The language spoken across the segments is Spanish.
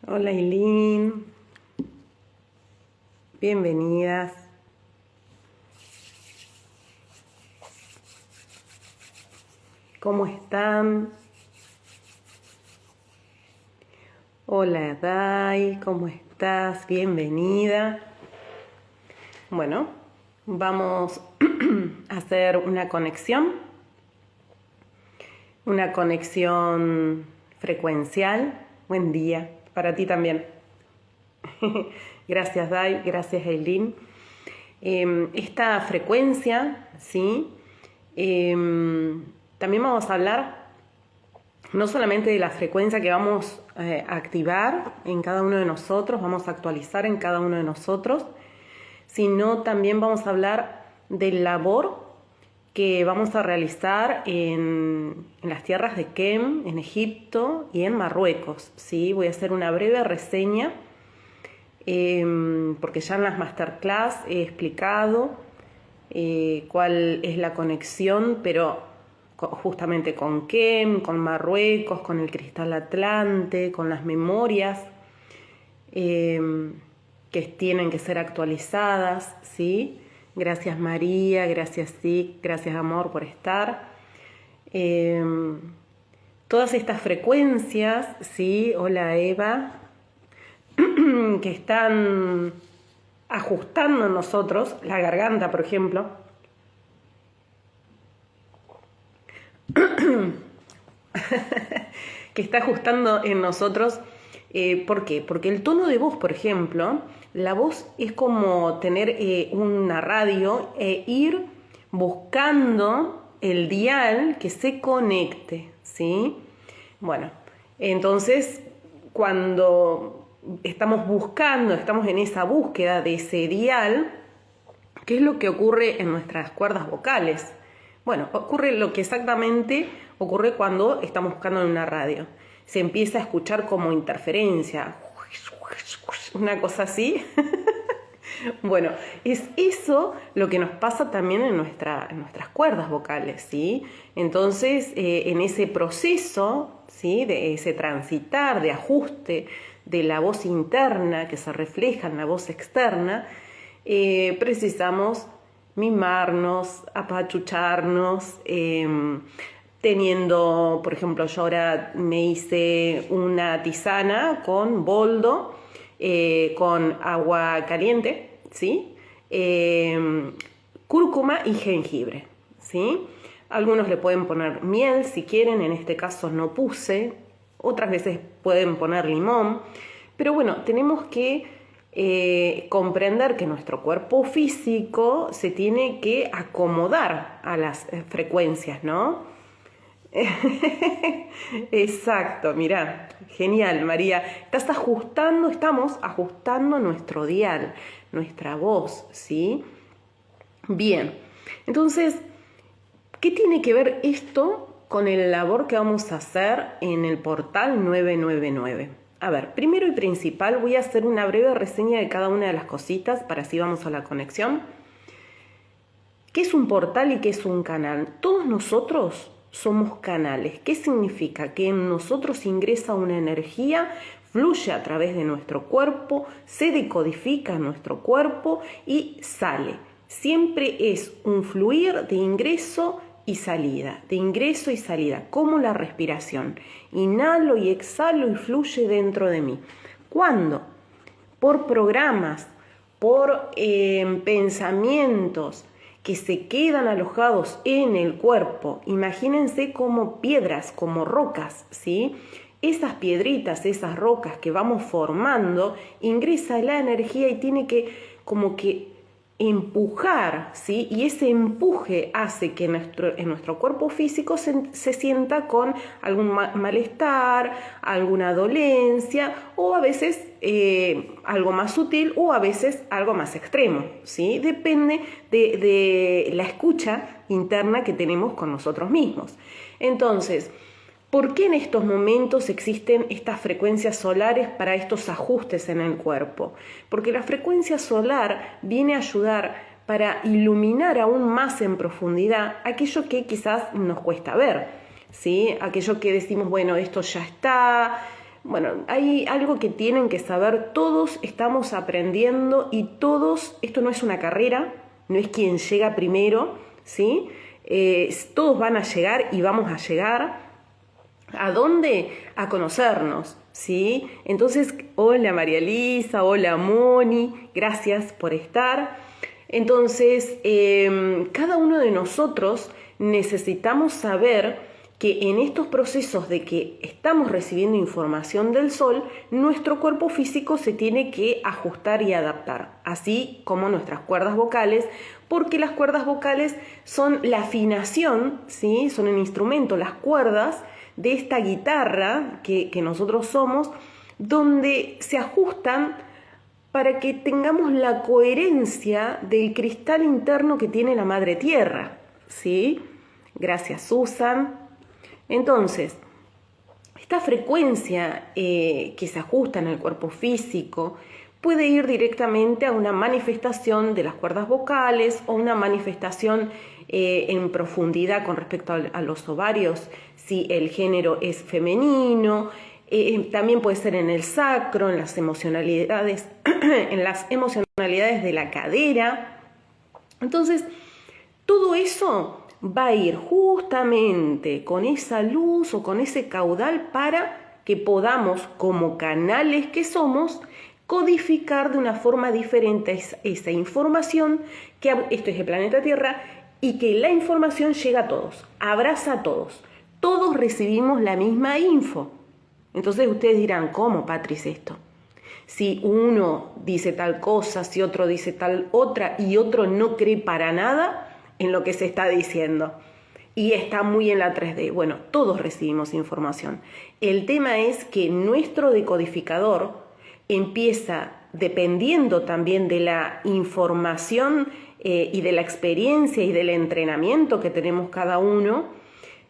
Hola Eileen, bienvenidas. ¿Cómo están? Hola Dai, ¿cómo estás? Bienvenida. Bueno, vamos a hacer una conexión frecuencial. Buen día, para ti también. Gracias Dai, gracias Eileen. Esta frecuencia, ¿sí? También vamos a hablar no solamente de la frecuencia que vamos a activar en cada uno de nosotros, vamos a actualizar en cada uno de nosotros, sino también vamos a hablar del labor que vamos a realizar en las tierras de Kem, en Egipto y en Marruecos, ¿sí? Voy a hacer una breve reseña porque ya en las masterclass he explicado cuál es la conexión, pero justamente con Kem, con Marruecos, con el cristal Atlante, con las memorias que tienen que ser actualizadas, ¿sí? Gracias María, gracias Sic, gracias Amor por estar. Todas estas frecuencias, ¿sí? Hola Eva, que están ajustando en nosotros, la garganta por ejemplo, que está ajustando en nosotros. ¿Por qué? Porque el tono de voz, por ejemplo, la voz es como tener una radio e ir buscando el dial que se conecte, ¿sí? Bueno, entonces cuando estamos buscando, estamos en esa búsqueda de ese dial, ¿qué es lo que ocurre en nuestras cuerdas vocales? Bueno, ocurre lo que exactamente ocurre cuando estamos buscando en una radio. Se empieza a escuchar como interferencia, una cosa así. Bueno, es eso lo que nos pasa también en nuestras cuerdas vocales, ¿sí? Entonces, en ese proceso, ¿sí? De ese transitar, de ajuste de la voz interna que se refleja en la voz externa, precisamos mimarnos, apachucharnos, teniendo, por ejemplo, yo ahora me hice una tisana con boldo, con agua caliente, ¿sí? Cúrcuma y jengibre, ¿sí? Algunos le pueden poner miel si quieren, en este caso no puse, otras veces pueden poner limón, pero bueno, tenemos que comprender que nuestro cuerpo físico se tiene que acomodar a las frecuencias, ¿no? Exacto, mirá, genial María, estamos ajustando nuestro dial, nuestra voz, ¿sí? Bien, entonces, ¿qué tiene que ver esto con el labor que vamos a hacer en el portal 999? A ver, primero y principal voy a hacer una breve reseña de cada una de las cositas, para así vamos a la conexión. ¿Qué es un portal y qué es un canal? Todos nosotros somos canales. ¿Qué significa? Que en nosotros ingresa una energía, fluye a través de nuestro cuerpo, se decodifica en nuestro cuerpo y sale. Siempre es un fluir de ingreso y salida, como la respiración. Inhalo y exhalo y fluye dentro de mí. ¿Cuándo? Por programas, por pensamientos que se quedan alojados en el cuerpo. Imagínense como piedras, como rocas, ¿sí? Esas piedritas, esas rocas que vamos formando, ingresa la energía y tiene que como que empujar, ¿sí? Y ese empuje hace que en nuestro cuerpo físico se sienta con algún malestar, alguna dolencia, o a veces algo más sutil, o a veces algo más extremo, ¿sí? Depende de la escucha interna que tenemos con nosotros mismos. Entonces, ¿por qué en estos momentos existen estas frecuencias solares para estos ajustes en el cuerpo? Porque la frecuencia solar viene a ayudar para iluminar aún más en profundidad aquello que quizás nos cuesta ver, ¿sí? Aquello que decimos, bueno, esto ya está, Bueno, hay algo que tienen que saber, todos estamos aprendiendo y todos, esto no es una carrera, no es quien llega primero, ¿sí? Todos van a llegar y vamos a llegar. ¿A dónde? A conocernos, ¿sí? Entonces, hola María Elisa, hola Moni, gracias por estar. Entonces, cada uno de nosotros necesitamos saber que en estos procesos de que estamos recibiendo información del sol, nuestro cuerpo físico se tiene que ajustar y adaptar, así como nuestras cuerdas vocales, porque las cuerdas vocales son la afinación, ¿sí? Son el instrumento, las cuerdas de esta guitarra que nosotros somos, donde se ajustan para que tengamos la coherencia del cristal interno que tiene la Madre Tierra, ¿sí? Gracias, Susan. Entonces, esta frecuencia que se ajusta en el cuerpo físico puede ir directamente a una manifestación de las cuerdas vocales o una manifestación en profundidad con respecto a los ovarios, si el género es femenino, también puede ser en el sacro, en las emocionalidades, en las emocionalidades de la cadera. Entonces, todo eso va a ir justamente con esa luz o con ese caudal para que podamos, como canales que somos, codificar de una forma diferente esa información, que esto es el planeta Tierra, y que la información llega a todos, abraza a todos. Todos recibimos la misma info. Entonces ustedes dirán, ¿cómo, Patrice, esto? Si uno dice tal cosa, si otro dice tal otra y otro no cree para nada en lo que se está diciendo y está muy en la 3D. Bueno, todos recibimos información. El tema es que nuestro decodificador empieza, dependiendo también de la información y de la experiencia y del entrenamiento que tenemos cada uno,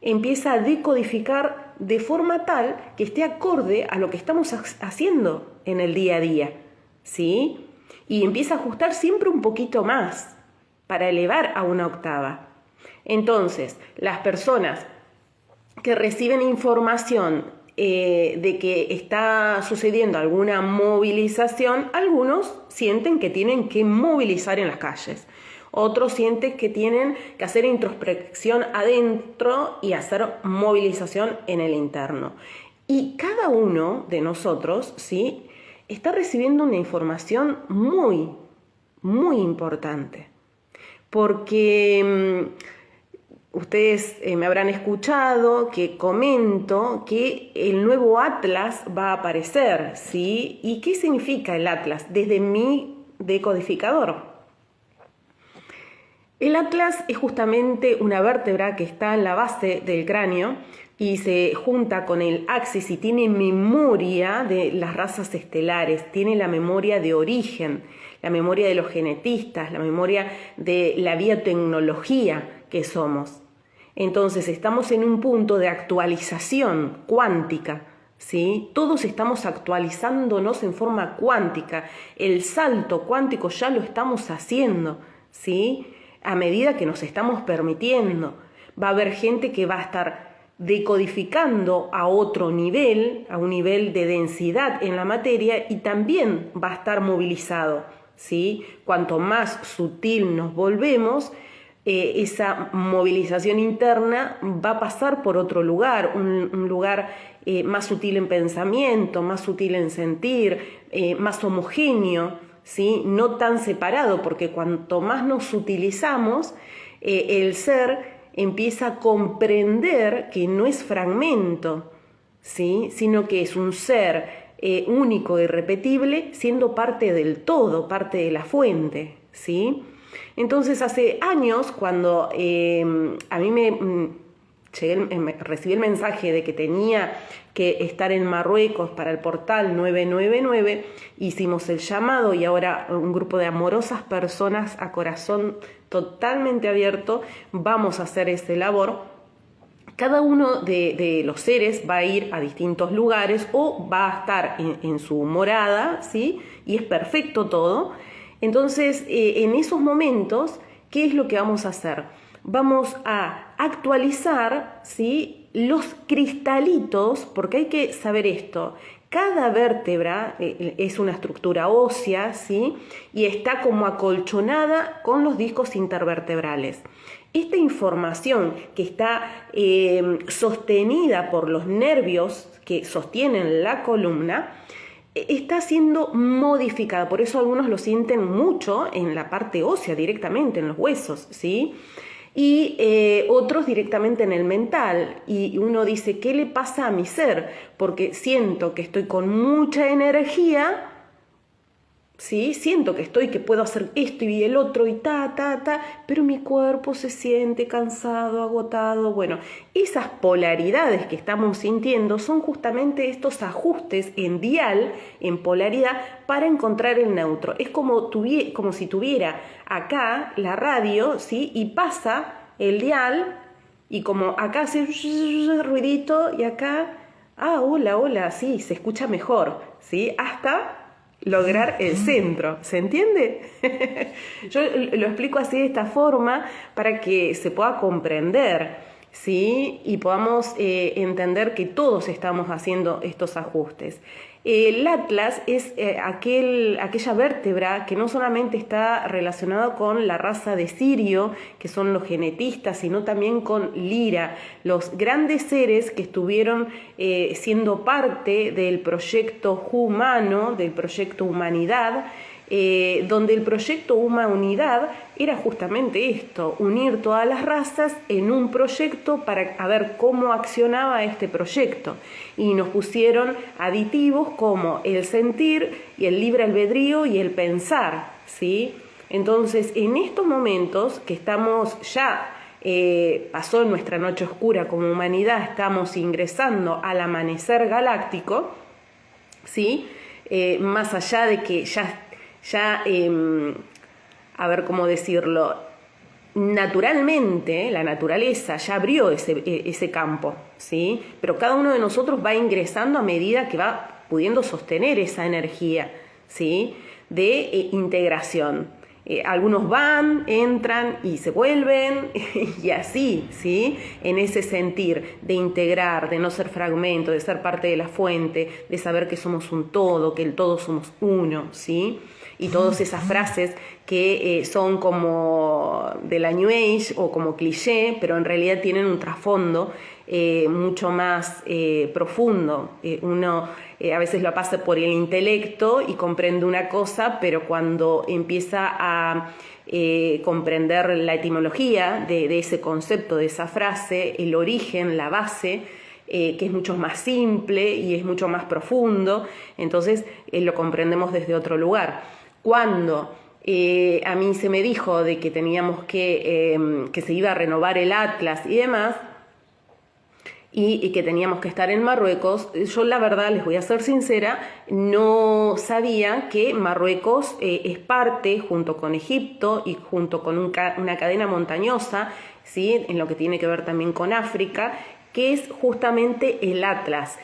empieza a decodificar de forma tal que esté acorde a lo que estamos haciendo en el día a día, ¿sí? Y empieza a ajustar siempre un poquito más para elevar a una octava. Entonces, las personas que reciben información de que está sucediendo alguna movilización, algunos sienten que tienen que movilizar en las calles, otros sienten que tienen que hacer introspección adentro y hacer movilización en el interno. Y cada uno de nosotros, ¿sí?, está recibiendo una información muy, muy importante. Porque ustedes me habrán escuchado que comento que el nuevo Atlas va a aparecer, ¿sí? ¿Y qué significa el Atlas? Desde mi decodificador. El Atlas es justamente una vértebra que está en la base del cráneo y se junta con el axis y tiene memoria de las razas estelares, tiene la memoria de origen, la memoria de los genetistas, la memoria de la biotecnología que somos. Entonces estamos en un punto de actualización cuántica, ¿sí? Todos estamos actualizándonos en forma cuántica. El salto cuántico ya lo estamos haciendo, ¿sí?, a medida que nos estamos permitiendo. Va a haber gente que va a estar decodificando a otro nivel, a un nivel de densidad en la materia, y también va a estar movilizado, ¿sí? Cuanto más sutil nos volvemos, esa movilización interna va a pasar por otro lugar, un lugar más sutil en pensamiento, más sutil en sentir, más homogéneo, ¿sí? No tan separado, porque cuanto más nos utilizamos, el ser empieza a comprender que no es fragmento, ¿sí?, sino que es un ser único e irrepetible, siendo parte del todo, parte de la fuente, ¿sí? Entonces, hace años, cuando a mí recibí el mensaje de que tenía que estar en Marruecos para el portal 999, hicimos el llamado y ahora un grupo de amorosas personas a corazón totalmente abierto vamos a hacer ese labor. Cada uno de los seres va a ir a distintos lugares o va a estar en su morada, ¿sí? Y es perfecto todo. Entonces, en esos momentos, ¿qué es lo que vamos a hacer? Vamos a actualizar, ¿sí?, los cristalitos, porque hay que saber esto, Cada vértebra es una estructura ósea, ¿sí? Y está como acolchonada con los discos intervertebrales. Esta información que está sostenida por los nervios que sostienen la columna, está siendo modificada, por eso algunos lo sienten mucho en la parte ósea directamente, en los huesos, ¿sí? Y otros directamente en el mental, y uno dice, ¿qué le pasa a mi ser? Porque siento que estoy con mucha energía, ¿sí? Siento que puedo hacer esto y el otro y pero mi cuerpo se siente cansado, agotado. Bueno, esas polaridades que estamos sintiendo son justamente estos ajustes en dial, en polaridad, para encontrar el neutro. Es como si tuviera acá la radio, ¿sí? Y pasa el dial y como acá hace ruidito y acá, hola, sí, se escucha mejor, ¿sí? Hasta lograr el centro, ¿se entiende? Yo lo explico así de esta forma para que se pueda comprender, ¿sí? Y podamos entender que todos estamos haciendo estos ajustes. El atlas es aquella vértebra que no solamente está relacionada con la raza de Sirio, que son los genetistas, sino también con Lira, los grandes seres que estuvieron siendo parte del proyecto humano, del proyecto Humanidad, donde el proyecto Humanidad era justamente esto, unir todas las razas en un proyecto para ver cómo accionaba este proyecto. Y nos pusieron aditivos como el sentir y el libre albedrío y el pensar, ¿sí? Entonces, en estos momentos que estamos ya, pasó nuestra noche oscura como humanidad, estamos ingresando al amanecer galáctico, ¿sí? Más allá de que ya a ver cómo decirlo, naturalmente la naturaleza ya abrió ese campo, ¿sí? Pero cada uno de nosotros va ingresando a medida que va pudiendo sostener esa energía, ¿sí? De integración. Algunos van, entran y se vuelven y así, ¿sí? En ese sentir de integrar, de no ser fragmento, de ser parte de la fuente, de saber que somos un todo, que el todo somos uno, ¿sí? Y todas esas frases que son como de la New Age o como cliché, pero en realidad tienen un trasfondo mucho más profundo. Uno a veces lo pasa por el intelecto y comprende una cosa, pero cuando empieza a comprender la etimología de ese concepto, de esa frase, el origen, la base, que es mucho más simple y es mucho más profundo, entonces lo comprendemos desde otro lugar. Cuando a mí se me dijo de que teníamos que se iba a renovar el Atlas y demás, y que teníamos que estar en Marruecos, yo la verdad, les voy a ser sincera, no sabía que Marruecos es parte, junto con Egipto y junto con una cadena montañosa, ¿sí? En lo que tiene que ver también con África, que es justamente el Atlas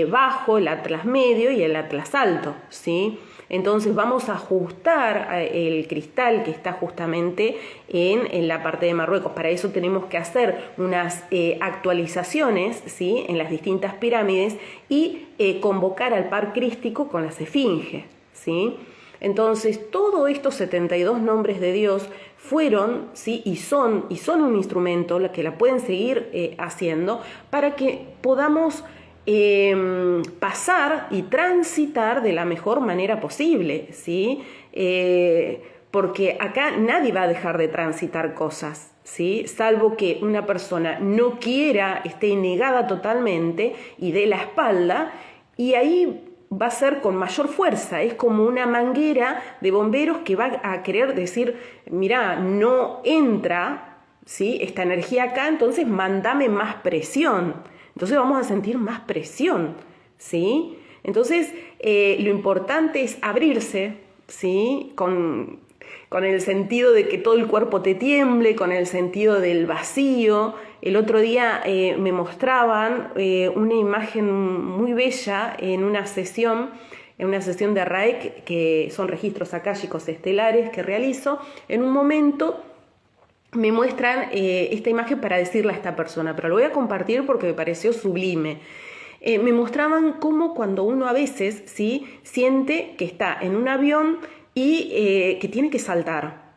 bajo, el Atlas medio y el Atlas alto, ¿sí? Entonces vamos a ajustar el cristal que está justamente en la parte de Marruecos. Para eso tenemos que hacer unas actualizaciones, ¿sí? En las distintas pirámides y convocar al par crístico con las esfinges, ¿sí? Entonces todos estos 72 nombres de Dios fueron, ¿sí? y son un instrumento que la pueden seguir haciendo para que podamos pasar y transitar de la mejor manera posible, ¿sí? Porque acá nadie va a dejar de transitar cosas, ¿sí? Salvo que una persona no quiera, esté negada totalmente y dé la espalda, y ahí va a ser con mayor fuerza, es como una manguera de bomberos que va a querer decir, mirá, no entra, ¿sí? Esta energía acá, entonces mándame más presión. Entonces vamos a sentir más presión, ¿sí? Entonces lo importante es abrirse, ¿sí? Con el sentido de que todo el cuerpo te tiemble, con el sentido del vacío. El otro día me mostraban una imagen muy bella en una sesión de RAEC, que son registros akáshicos estelares que realizo. En un momento me muestran esta imagen para decirle a esta persona, pero lo voy a compartir porque me pareció sublime. Me mostraban cómo cuando uno a veces, ¿sí?, siente que está en un avión y que tiene que saltar.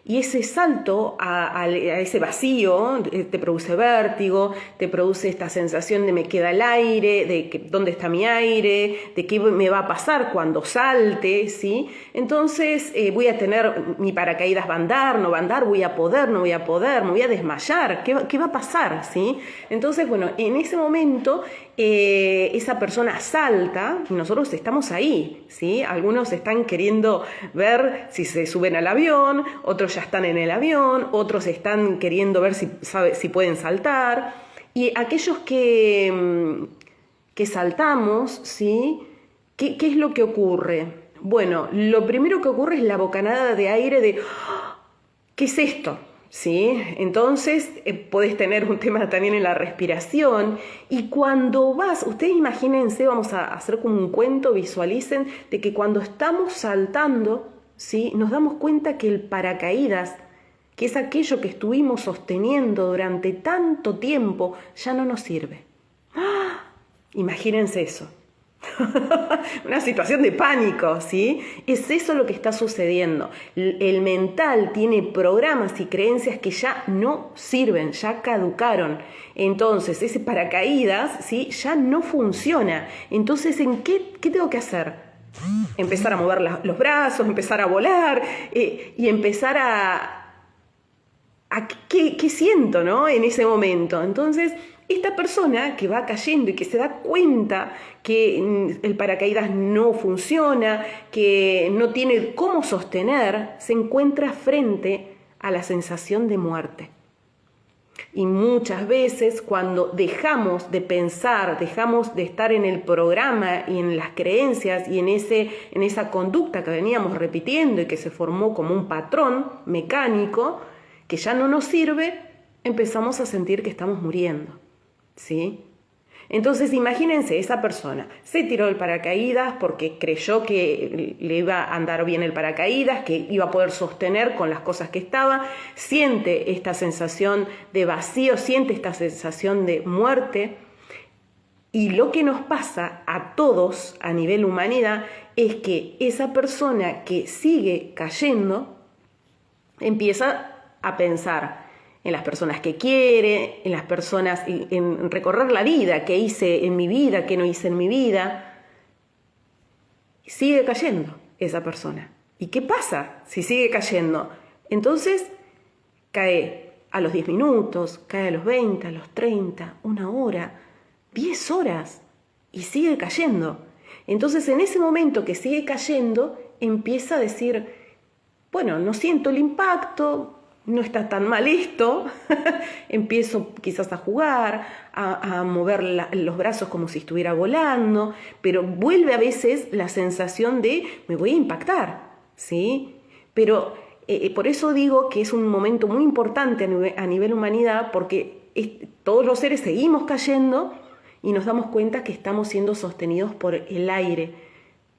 Y ese salto a ese vacío te produce vértigo, te produce esta sensación de me queda el aire, de que, dónde está mi aire, de qué me va a pasar cuando salte, ¿sí? Entonces voy a tener, mi paracaídas va a andar, no va a andar, voy a poder, no voy a poder, me voy a desmayar, ¿qué va a pasar? ¿Sí? Entonces, bueno, en ese momento esa persona salta y nosotros estamos ahí, ¿sí? Algunos están queriendo ver si se suben al avión, otros ya están en el avión, otros están queriendo ver si pueden saltar. Y aquellos que saltamos, ¿sí? ¿Qué es lo que ocurre? Bueno, lo primero que ocurre es la bocanada de aire de ¿qué es esto? ¿Sí? Entonces puedes tener un tema también en la respiración y cuando vas, ustedes imagínense, vamos a hacer como un cuento, visualicen de que cuando estamos saltando, ¿sí?, nos damos cuenta que el paracaídas, que es aquello que estuvimos sosteniendo durante tanto tiempo, ya no nos sirve. ¡Ah! Imagínense eso. Una situación de pánico, ¿sí? Es eso lo que está sucediendo. El mental tiene programas y creencias que ya no sirven, ya caducaron. Entonces, ese paracaídas, ¿sí?, ya no funciona. Entonces, ¿en qué tengo que hacer? Empezar a mover los brazos, empezar a volar y empezar ¿qué siento, ¿no?, en ese momento. Entonces, esta persona que va cayendo y que se da cuenta que el paracaídas no funciona, que no tiene cómo sostener, se encuentra frente a la sensación de muerte. Y muchas veces cuando dejamos de pensar, dejamos de estar en el programa y en las creencias y en esa conducta que veníamos repitiendo y que se formó como un patrón mecánico que ya no nos sirve, empezamos a sentir que estamos muriendo, ¿sí? Entonces imagínense, esa persona se tiró el paracaídas porque creyó que le iba a andar bien el paracaídas, que iba a poder sostener con las cosas que estaba, siente esta sensación de vacío, siente esta sensación de muerte. Y lo que nos pasa a todos a nivel humanidad es que esa persona que sigue cayendo empieza a pensar en las personas que quiere, en las personas, en recorrer la vida, qué hice en mi vida, qué no hice en mi vida. Sigue cayendo esa persona. ¿Y qué pasa si sigue cayendo? Entonces cae a los 10 minutos, cae a los 20, a los 30, una hora, 10 horas y sigue cayendo. Entonces en ese momento que sigue cayendo empieza a decir, bueno, no siento el impacto, no está tan mal esto, empiezo quizás a jugar, a mover los brazos como si estuviera volando, pero vuelve a veces la sensación de me voy a impactar, ¿sí? Pero por eso digo que es un momento muy importante a nivel humanidad, porque todos los seres seguimos cayendo y nos damos cuenta que estamos siendo sostenidos por el aire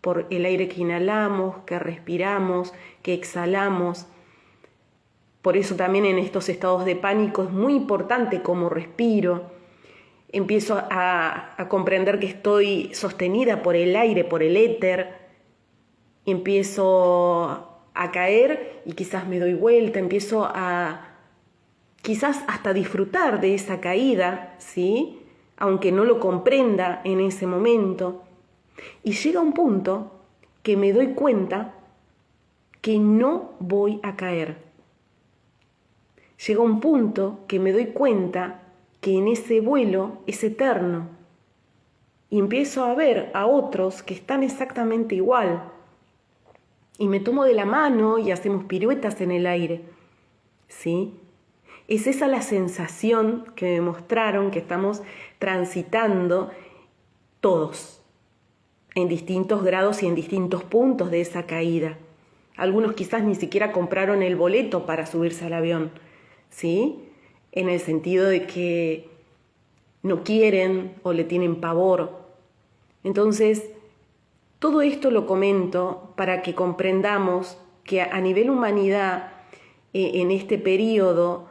que inhalamos, que respiramos, que exhalamos. Por eso también en estos estados de pánico es muy importante cómo respiro. Empiezo a comprender que estoy sostenida por el aire, por el éter. Empiezo a caer y quizás me doy vuelta, empiezo a quizás hasta disfrutar de esa caída, ¿sí?, aunque no lo comprenda en ese momento. Y llega un punto que me doy cuenta que no voy a caer. Llega un punto que me doy cuenta que en ese vuelo es eterno y empiezo a ver a otros que están exactamente igual y me tomo de la mano y hacemos piruetas en el aire, ¿sí? Es esa la sensación que me mostraron que estamos transitando todos en distintos grados y en distintos puntos de esa caída. Algunos quizás ni siquiera compraron el boleto para subirse al avión, ¿sí? En el sentido de que no quieren o le tienen pavor. Entonces, todo esto lo comento para que comprendamos que a nivel humanidad, en este periodo,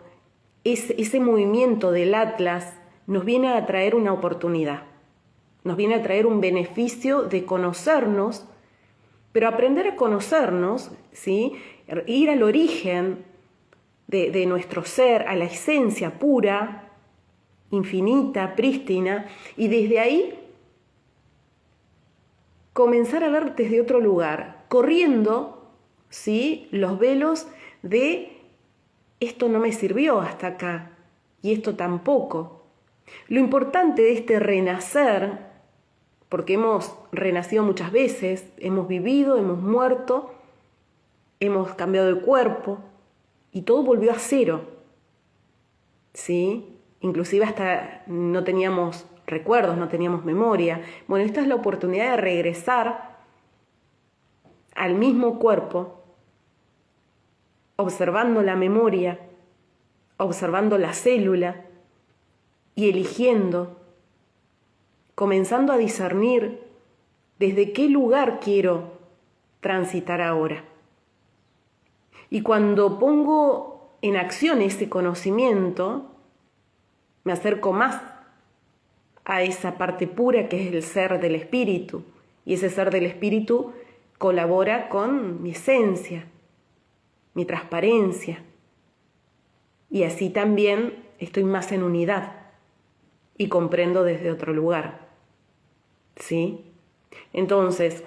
ese movimiento del Atlas nos viene a traer una oportunidad. nos viene a traer un beneficio de conocernos, pero aprender a conocernos, ¿sí? Ir al origen de nuestro ser, a la esencia pura, infinita, prístina, y desde ahí comenzar a ver desde otro lugar, corriendo, ¿sí? Los velos de esto no me sirvió hasta acá y esto tampoco. Lo importante de este renacer, porque hemos renacido muchas veces, hemos vivido, hemos muerto, hemos cambiado de cuerpo y todo volvió a cero, ¿sí? Inclusive hasta no teníamos recuerdos, no teníamos memoria. Bueno, esta es la oportunidad de regresar al mismo cuerpo, observando la memoria, observando la célula y eligiendo, comenzando a discernir desde qué lugar quiero transitar ahora. Y cuando pongo en acción ese conocimiento, me acerco más a esa parte pura que es el ser del espíritu. Y ese ser del espíritu colabora con mi esencia, mi transparencia. Y así también estoy más en unidad y comprendo desde otro lugar. ¿Sí? Entonces,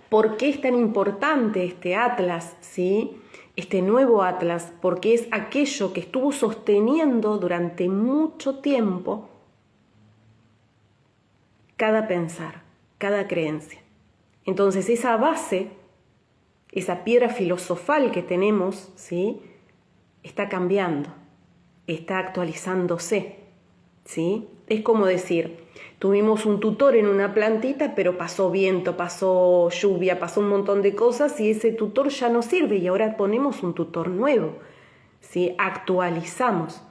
¿por qué es tan importante este atlas? ¿Sí? Este nuevo atlas, porque es aquello que estuvo sosteniendo durante mucho tiempo cada pensar, cada creencia. Entonces, esa base, esa piedra filosofal que tenemos, ¿sí? Está cambiando, está actualizándose, ¿sí? Es como decir, tuvimos un tutor en una plantita, pero pasó viento, pasó lluvia, pasó un montón de cosas y ese tutor ya no sirve y ahora ponemos un tutor nuevo, ¿sí? Actualizamos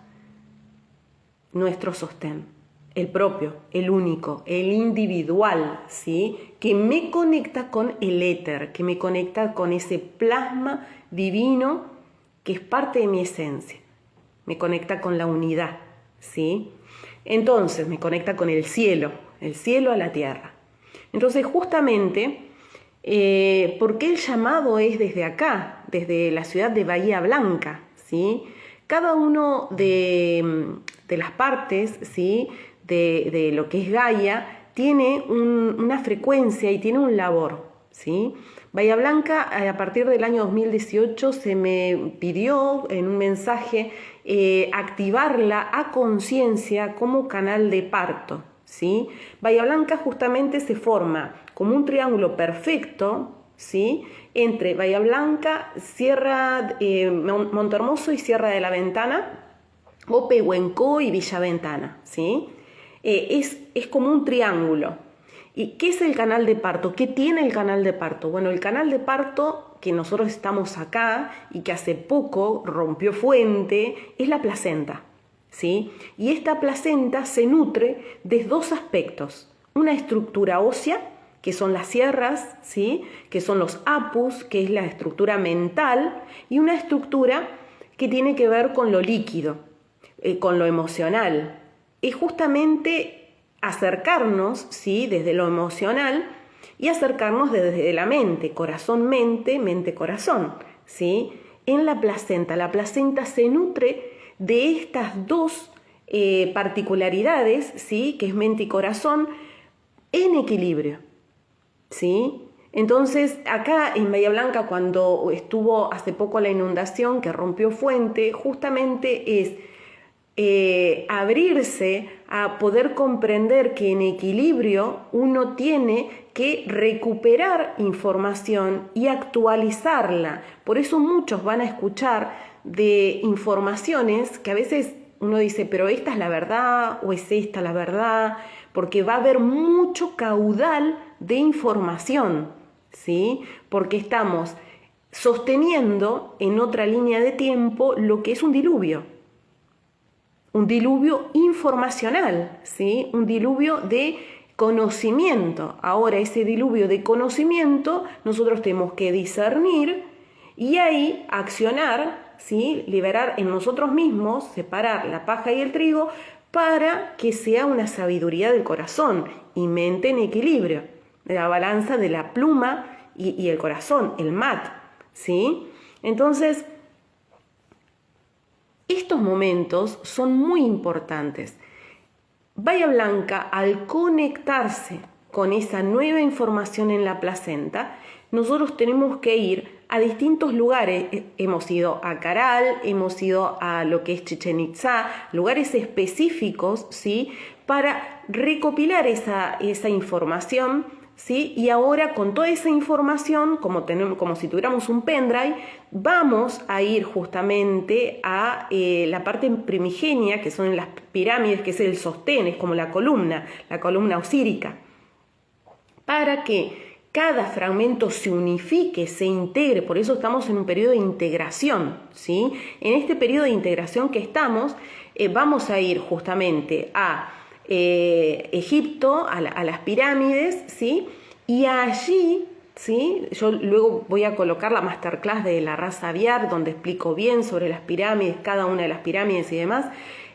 nuestro sostén, el propio, el único, el individual, ¿sí? Que me conecta con el éter, que me conecta con ese plasma divino que es parte de mi esencia, me conecta con la unidad, ¿sí? Entonces me conecta con el cielo a la tierra. Entonces justamente, ¿por qué el llamado es desde acá, desde la ciudad de Bahía Blanca? ¿Sí? Cada uno de las partes, ¿sí? de lo que es Gaia tiene una frecuencia y tiene un labor, ¿sí? Bahía Blanca, a partir del año 2018 se me pidió en un mensaje activarla a conciencia como canal de parto, ¿sí? Bahía Blanca justamente se forma como un triángulo perfecto, ¿sí? Entre Bahía Blanca, Montehermoso y Sierra de la Ventana, o Pehuenco y Villa Ventana, ¿sí? Es como un triángulo. ¿Y qué es el canal de parto? ¿Qué tiene el canal de parto? Bueno, el canal de parto que nosotros estamos acá y que hace poco rompió fuente es la placenta, ¿sí? Y esta placenta se nutre de dos aspectos. Una estructura ósea, que son las sierras, ¿sí? Que son los apus, que es la estructura mental, y una estructura que tiene que ver con lo líquido, con lo emocional. Es justamente acercarnos, ¿sí? Desde lo emocional y acercarnos desde la mente, corazón-mente, mente-corazón, ¿sí? En la placenta se nutre de estas dos particularidades, ¿sí? Que es mente y corazón, en equilibrio, ¿sí? Entonces, acá en Bahía Blanca, cuando estuvo hace poco la inundación que rompió fuente, justamente es abrirse a poder comprender que en equilibrio uno tiene que recuperar información y actualizarla. Por eso muchos van a escuchar de informaciones que a veces uno dice, pero esta es la verdad o es esta la verdad, porque va a haber mucho caudal de información, ¿sí? Porque estamos sosteniendo en otra línea de tiempo lo que es un diluvio informacional, ¿sí? Un diluvio de conocimiento. Ahora ese diluvio de conocimiento nosotros tenemos que discernir y ahí accionar, ¿sí? Liberar en nosotros mismos, separar la paja y el trigo para que sea una sabiduría del corazón y mente en equilibrio, la balanza de la pluma y el corazón, el mat, ¿sí? Entonces, estos momentos son muy importantes. Bahía Blanca, al conectarse con esa nueva información en la placenta, nosotros tenemos que ir a distintos lugares. Hemos ido a Caral, hemos ido a lo que es Chichén Itzá, lugares específicos, ¿sí? Para recopilar esa información, ¿sí? Y ahora con toda esa información, como si tuviéramos un pendrive, vamos a ir justamente a la parte primigenia, que son las pirámides, que es el sostén, es como la columna osírica, para que cada fragmento se unifique, se integre. Por eso estamos en un periodo de integración, ¿sí? En este periodo de integración que estamos, vamos a ir justamente a Egipto, a las pirámides, ¿sí? Y allí, ¿sí? Yo luego voy a colocar la masterclass de la raza aviar, donde explico bien sobre las pirámides, cada una de las pirámides y demás,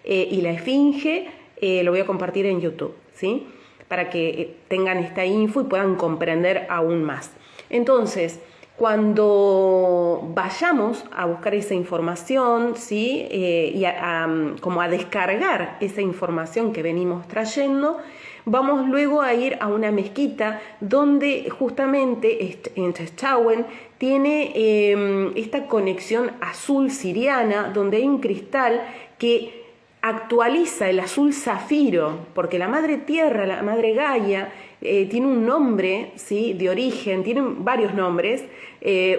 y la esfinge, lo voy a compartir en YouTube, ¿sí? Para que tengan esta info y puedan comprender aún más. Entonces, cuando vayamos a buscar esa información, ¿sí? Y como a descargar esa información que venimos trayendo, vamos luego a ir a una mezquita donde justamente en Chachahuen tiene esta conexión azul siriana, donde hay un cristal que actualiza el azul zafiro, porque la madre tierra, la madre Gaia, tiene un nombre, ¿sí? De origen, tiene varios nombres.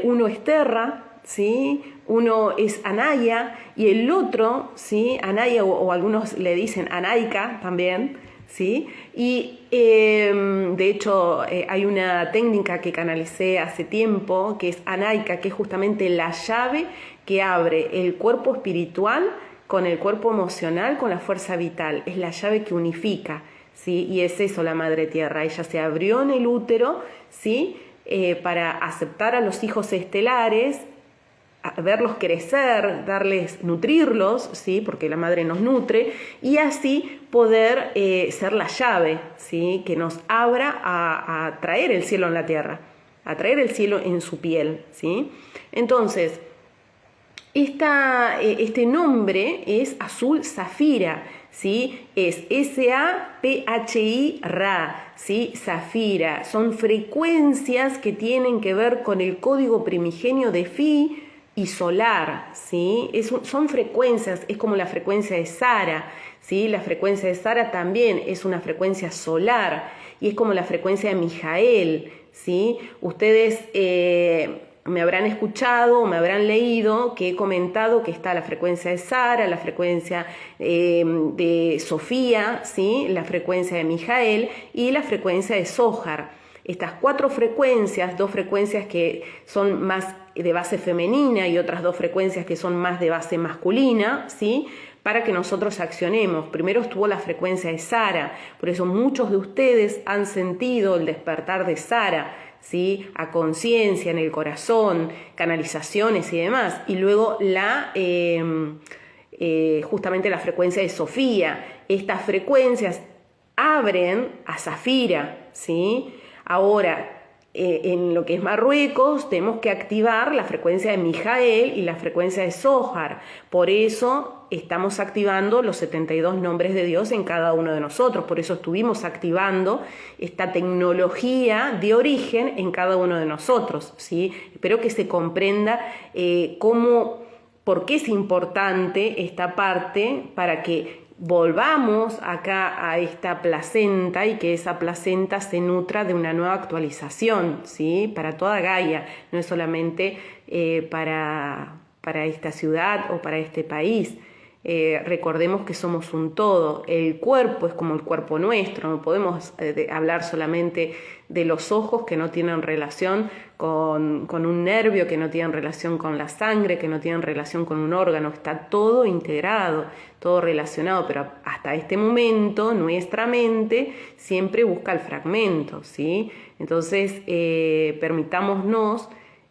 Uno es Terra, ¿sí? Uno es Anaya, y el otro, ¿sí? Anaya, o algunos le dicen Anaika también, ¿sí? Y de hecho hay una técnica que canalicé hace tiempo, que es Anaika, que es justamente la llave que abre el cuerpo espiritual con el cuerpo emocional, con la fuerza vital. Es la llave que unifica, ¿sí? Y es eso la Madre Tierra. Ella se abrió en el útero, ¿sí? Para aceptar a los hijos estelares, a verlos crecer, nutrirlos, ¿sí? Porque la Madre nos nutre, y así poder ser la llave, ¿sí? Que nos abra a traer el cielo en la tierra, a traer el cielo en su piel, ¿sí? Entonces, este nombre es azul zafira, ¿sí? Es S-A-P-H-I-Ra, ¿sí? Zafira. Son frecuencias que tienen que ver con el código primigenio de Fi y solar, ¿sí? Son frecuencias, es como la frecuencia de Sara, ¿sí? La frecuencia de Sara también es una frecuencia solar y es como la frecuencia de Mijael, ¿sí? Ustedes me habrán escuchado o me habrán leído que he comentado que está la frecuencia de Sara, la frecuencia de Sofía, ¿sí? La frecuencia de Mijael y la frecuencia de Zohar. Estas 4 frecuencias, 2 frecuencias que son más de base femenina y otras 2 frecuencias que son más de base masculina, ¿sí? Para que nosotros accionemos. Primero estuvo la frecuencia de Sara, por eso muchos de ustedes han sentido el despertar de Sara, ¿sí? A conciencia, en el corazón, canalizaciones y demás. Y luego justamente la frecuencia de Sofía. Estas frecuencias abren a Zafira, ¿sí? Ahora, en lo que es Marruecos, tenemos que activar la frecuencia de Mijael y la frecuencia de Zohar. Por eso estamos activando los 72 nombres de Dios en cada uno de nosotros. Por eso estuvimos activando esta tecnología de origen en cada uno de nosotros, ¿sí? Espero que se comprenda por qué es importante esta parte para que volvamos acá a esta placenta y que esa placenta se nutra de una nueva actualización, ¿sí? Para toda Gaia, no es solamente para esta ciudad o para este país. Recordemos que somos un todo, el cuerpo es como el cuerpo nuestro, no podemos hablar solamente de los ojos que no tienen relación con un nervio, que no tienen relación con la sangre, que no tienen relación con un órgano, está todo integrado, todo relacionado, pero hasta este momento nuestra mente siempre busca el fragmento, ¿sí? Entonces permitámonos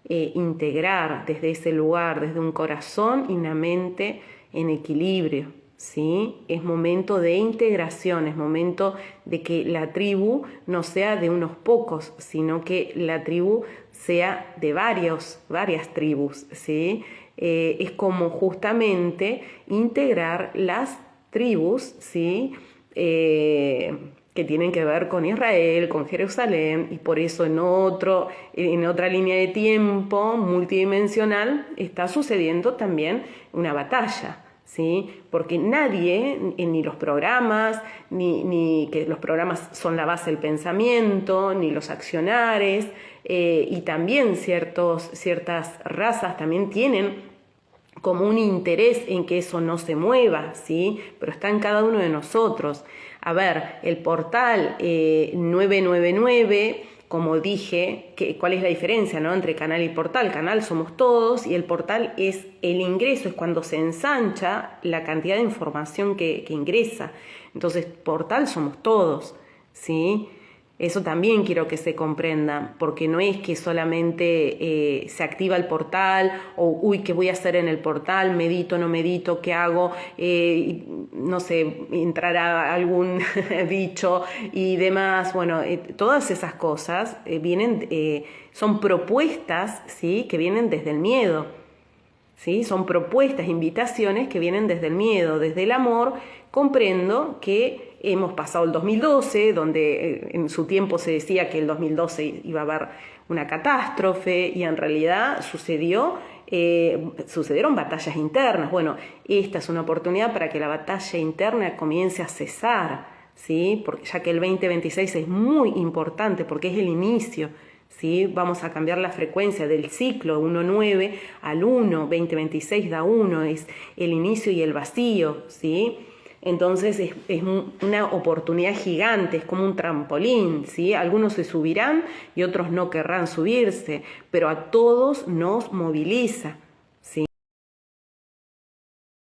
integrar desde ese lugar, desde un corazón y una mente en equilibrio, ¿sí? Es momento de integración, es momento de que la tribu no sea de unos pocos, sino que la tribu sea de varias tribus, ¿sí? Es como justamente integrar las tribus, ¿sí? Que tienen que ver con Israel, con Jerusalén, y por eso en otra línea de tiempo multidimensional está sucediendo también una batalla, ¿sí? Porque nadie, ni los programas, ni que los programas son la base del pensamiento, ni los accionares, y también ciertas razas también tienen como un interés en que eso no se mueva, ¿sí? Pero está en cada uno de nosotros. A ver, el portal 999, como dije, ¿cuál es la diferencia, no? Entre canal y portal? Canal somos todos y el portal es el ingreso, es cuando se ensancha la cantidad de información que ingresa. Entonces, portal somos todos, ¿sí? Eso también quiero que se comprenda, porque no es que solamente se activa el portal o, uy, ¿qué voy a hacer en el portal? ¿Medito, no medito? ¿Qué hago? No sé, entrará algún bicho y demás. Bueno, todas esas cosas son propuestas, ¿sí? Que vienen desde el miedo. ¿Sí? Son propuestas, invitaciones que vienen desde el miedo, desde el amor. Comprendo que hemos pasado el 2012, donde en su tiempo se decía que el 2012 iba a haber una catástrofe y en realidad sucedieron batallas internas. Bueno, esta es una oportunidad para que la batalla interna comience a cesar, ¿sí? Porque ya que el 2026 es muy importante porque es el inicio, ¿sí? Vamos a cambiar la frecuencia del ciclo 1-9 al 1, 2026 da 1, es el inicio y el vacío, ¿sí? Entonces es una oportunidad gigante, es como un trampolín, ¿sí? Algunos se subirán y otros no querrán subirse, pero a todos nos moviliza.